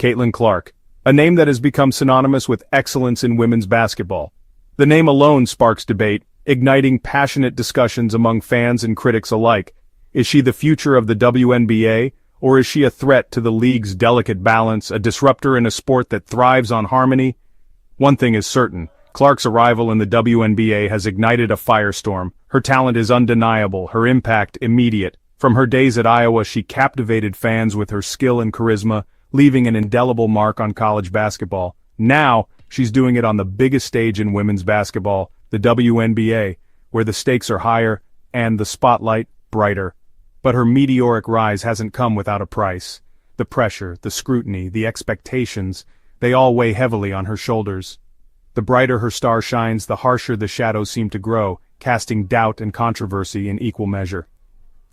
Caitlin Clark, a name that has become synonymous with excellence in women's basketball. The name alone sparks debate, igniting passionate discussions among fans and critics alike. Is she the future of the WNBA, or is she a threat to the league's delicate balance, a disruptor in a sport that thrives on harmony? One thing is certain, Clark's arrival in the WNBA has ignited a firestorm. Her talent is undeniable, her impact immediate. From her days at Iowa, she captivated fans with her skill and charisma, leaving an indelible mark on college basketball. Now, she's doing it on the biggest stage in women's basketball, the WNBA, where the stakes are higher and the spotlight brighter. But her meteoric rise hasn't come without a price. The pressure, the scrutiny, the expectations, they all weigh heavily on her shoulders. The brighter her star shines, the harsher the shadows seem to grow, casting doubt and controversy in equal measure.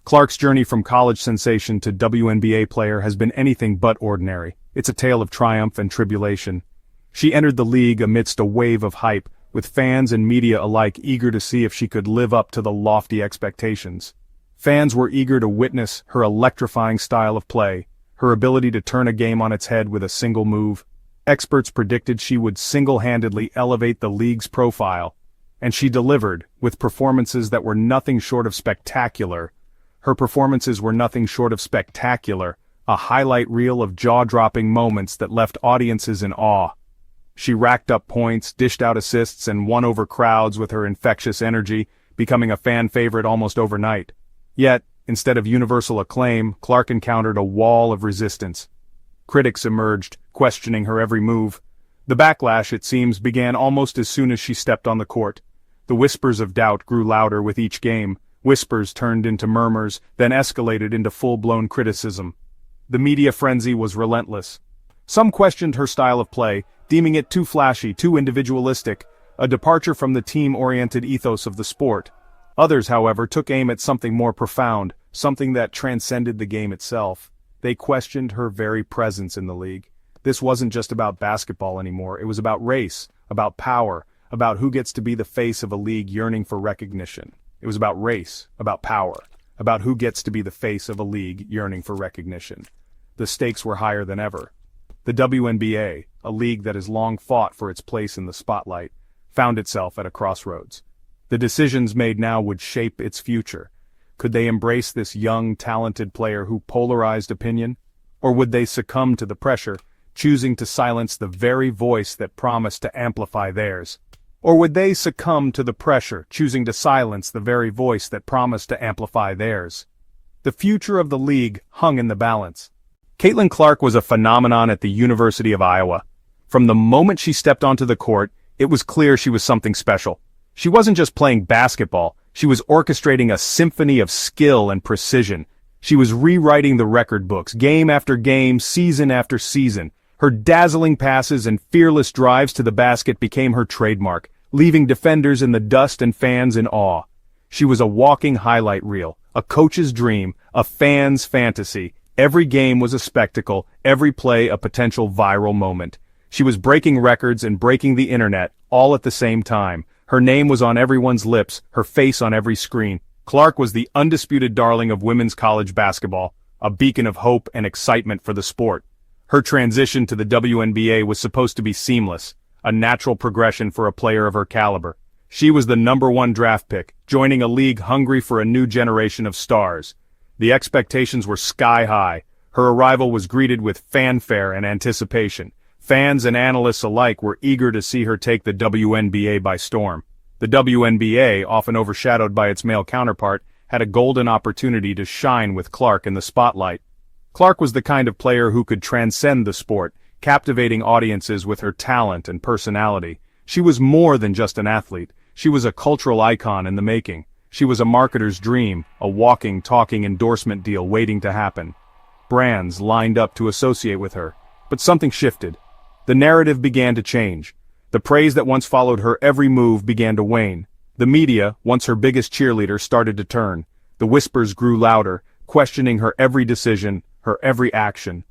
Clark's journey from college sensation to WNBA player has been anything but ordinary. It's a tale of triumph and tribulation. She entered the league amidst a wave of hype, with fans and media alike eager to see if she could live up to the lofty expectations. Fans were eager to witness her electrifying style of play, her ability to turn a game on its head with a single move. Experts predicted she would single-handedly elevate the league's profile, and she delivered, with performances that were nothing short of spectacular. Her performances were nothing short of spectacular, a highlight reel of jaw-dropping moments that left audiences in awe. She racked up points, dished out assists, and won over crowds with her infectious energy, becoming a fan favorite almost overnight. Yet, instead of universal acclaim, Clark encountered a wall of resistance. Critics emerged, questioning her every move. The backlash, it seems, began almost as soon as she stepped on the court. The whispers of doubt grew louder with each game. Whispers turned into murmurs, then escalated into full-blown criticism. The media frenzy was relentless. Some questioned her style of play, deeming it too flashy, too individualistic, a departure from the team-oriented ethos of the sport. Others, however, took aim at something more profound, something that transcended the game itself. They questioned her very presence in the league. This wasn't just about basketball anymore, it was about race, about power, about who gets to be the face of a league yearning for recognition. It was about race, about power, about who gets to be the face of a league yearning for recognition. The stakes were higher than ever. The WNBA, a league that has long fought for its place in the spotlight, found itself at a crossroads. The decisions made now would shape its future. Could they embrace this young, talented player who polarized opinion? Or would they succumb to the pressure, choosing to silence the very voice that promised to amplify theirs? Or would they succumb to the pressure, choosing to silence the very voice that promised to amplify theirs? The future of the league hung in the balance. Caitlin Clark was a phenomenon at the University of Iowa. From the moment she stepped onto the court, it was clear she was something special. She wasn't just playing basketball, she was orchestrating a symphony of skill and precision. She was rewriting the record books, game after game, season after season. Her dazzling passes and fearless drives to the basket became her trademark, leaving defenders in the dust and fans in awe. She was a walking highlight reel, a coach's dream, a fan's fantasy. Every game was a spectacle, every play a potential viral moment. She was breaking records and breaking the internet, all at the same time. Her name was on everyone's lips, her face on every screen. Clark was the undisputed darling of women's college basketball, a beacon of hope and excitement for the sport. Her transition to the WNBA was supposed to be seamless, a natural progression for a player of her caliber. She was the #1 draft pick, joining a league hungry for a new generation of stars. The expectations were sky high. Her arrival was greeted with fanfare and anticipation. Fans and analysts alike were eager to see her take the WNBA by storm. The WNBA, often overshadowed by its male counterpart, had a golden opportunity to shine with Clark in the spotlight. Clark was the kind of player who could transcend the sport, captivating audiences with her talent and personality. She was more than just an athlete. She was a cultural icon in the making. She was a marketer's dream, a walking, talking endorsement deal waiting to happen. Brands lined up to associate with her. But something shifted. The narrative began to change. The praise that once followed her every move began to wane. The media, once her biggest cheerleader, started to turn. The whispers grew louder, questioning her every decision, her every action.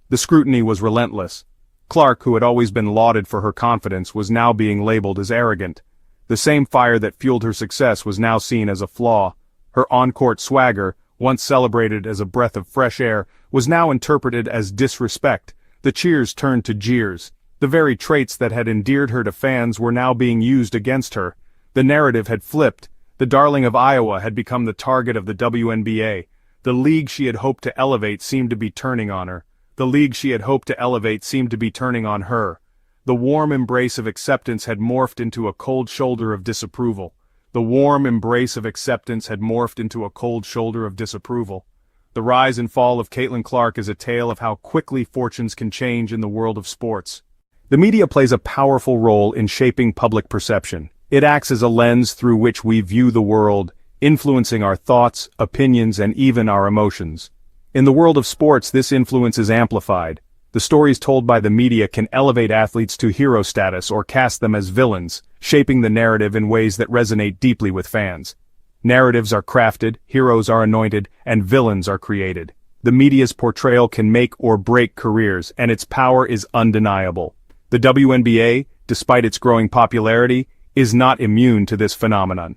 The scrutiny was relentless. Clark, who had always been lauded for her confidence, was now being labeled as arrogant. The same fire that fueled her success was now seen as a flaw. Her on-court swagger, once celebrated as a breath of fresh air, was now interpreted as disrespect. The cheers turned to jeers. The very traits that had endeared her to fans were now being used against her. The narrative had flipped. The darling of Iowa had become the target of the WNBA. The league she had hoped to elevate seemed to be turning on her. The league she had hoped to elevate seemed to be turning on her. The warm embrace of acceptance had morphed into a cold shoulder of disapproval. The warm embrace of acceptance had morphed into a cold shoulder of disapproval. The rise and fall of Caitlin Clark is a tale of how quickly fortunes can change in the world of sports. The media plays a powerful role in shaping public perception. It acts as a lens through which we view the world, influencing our thoughts, opinions, and even our emotions. In the world of sports, this influence is amplified. The stories told by the media can elevate athletes to hero status or cast them as villains, shaping the narrative in ways that resonate deeply with fans. Narratives are crafted, heroes are anointed, and villains are created. The media's portrayal can make or break careers, and its power is undeniable. The WNBA, despite its growing popularity, is not immune to this phenomenon.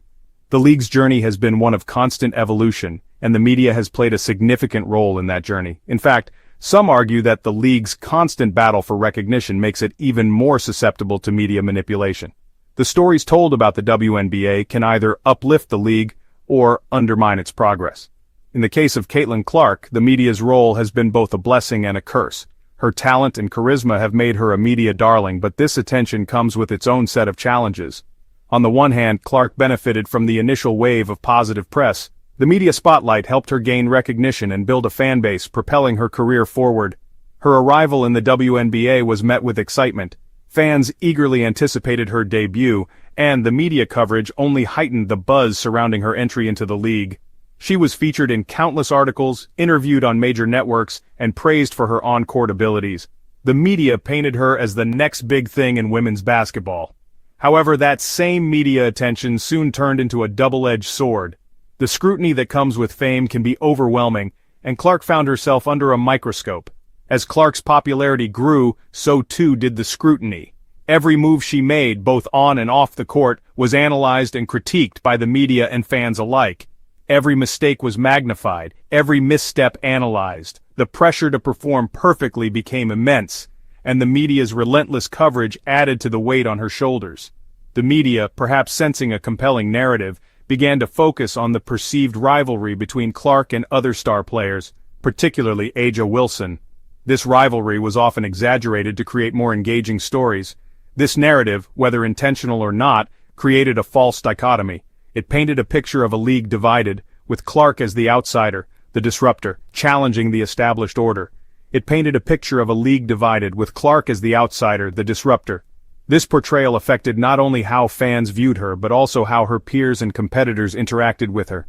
The league's journey has been one of constant evolution, and the media has played a significant role in that journey. In fact, some argue that the league's constant battle for recognition makes it even more susceptible to media manipulation. The stories told about the WNBA can either uplift the league or undermine its progress. In the case of Caitlin Clark, the media's role has been both a blessing and a curse. Her talent and charisma have made her a media darling, but this attention comes with its own set of challenges. On the one hand, Clark benefited from the initial wave of positive press. The media spotlight helped her gain recognition and build a fan base, propelling her career forward. Her arrival in the WNBA was met with excitement. Fans eagerly anticipated her debut, and the media coverage only heightened the buzz surrounding her entry into the league. She was featured in countless articles, interviewed on major networks, and praised for her on-court abilities. The media painted her as the next big thing in women's basketball. However, that same media attention soon turned into a double-edged sword. The scrutiny that comes with fame can be overwhelming, and Clark found herself under a microscope. As Clark's popularity grew, so too did the scrutiny. Every move she made, both on and off the court, was analyzed and critiqued by the media and fans alike. Every mistake was magnified, every misstep analyzed. The pressure to perform perfectly became immense, and the media's relentless coverage added to the weight on her shoulders. The media, perhaps sensing a compelling narrative, began to focus on the perceived rivalry between Clark and other star players, particularly A'ja Wilson. This rivalry was often exaggerated to create more engaging stories. This narrative, whether intentional or not, created a false dichotomy. It painted a picture of a league divided, with Clark as the outsider, the disruptor, challenging the established order. It painted a picture of a league divided, with Clark as the outsider, the disruptor. This portrayal affected not only how fans viewed her, but also how her peers and competitors interacted with her.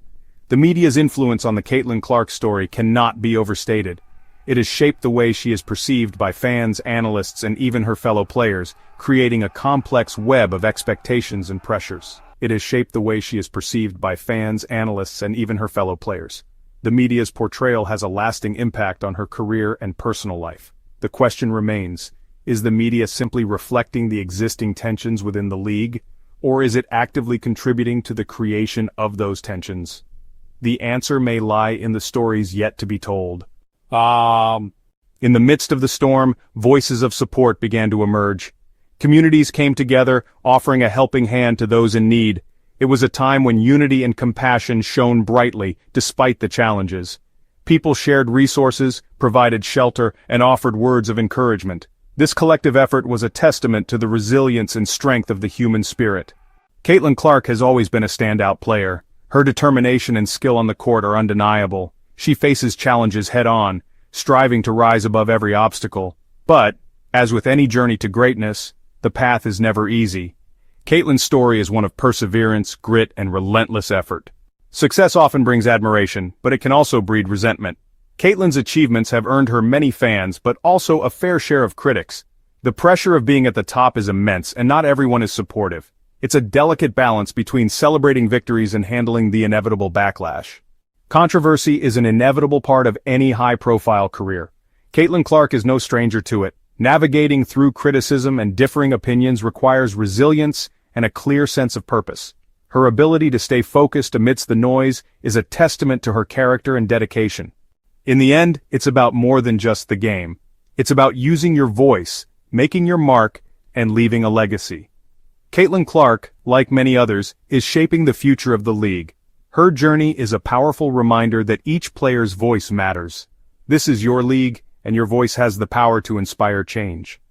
The media's influence on the Caitlin Clark story cannot be overstated. It has shaped the way she is perceived by fans, analysts, and even her fellow players, creating a complex web of expectations and pressures. It has shaped the way she is perceived by fans, analysts, and even her fellow players. The media's portrayal has a lasting impact on her career and personal life. The question remains, is the media simply reflecting the existing tensions within the league, or is it actively contributing to the creation of those tensions? The answer may lie in the stories yet to be told. In the midst of the storm, voices of support began to emerge. Communities came together, offering a helping hand to those in need. It was a time when unity and compassion shone brightly, despite the challenges. People shared resources, provided shelter, and offered words of encouragement. This collective effort was a testament to the resilience and strength of the human spirit. Caitlin Clark has always been a standout player. Her determination and skill on the court are undeniable. She faces challenges head-on, striving to rise above every obstacle. But, as with any journey to greatness, the path is never easy. Caitlin's story is one of perseverance, grit, and relentless effort. Success often brings admiration, but it can also breed resentment. Caitlin's achievements have earned her many fans, but also a fair share of critics. The pressure of being at the top is immense, and not everyone is supportive. It's a delicate balance between celebrating victories and handling the inevitable backlash. Controversy is an inevitable part of any high-profile career. Caitlin Clark is no stranger to it. Navigating through criticism and differing opinions requires resilience and a clear sense of purpose. Her ability to stay focused amidst the noise is a testament to her character and dedication. In the end, it's about more than just the game. It's about using your voice, making your mark, and leaving a legacy. Caitlin Clark, like many others, is shaping the future of the league. Her journey is a powerful reminder that each player's voice matters. This is your league, and your voice has the power to inspire change.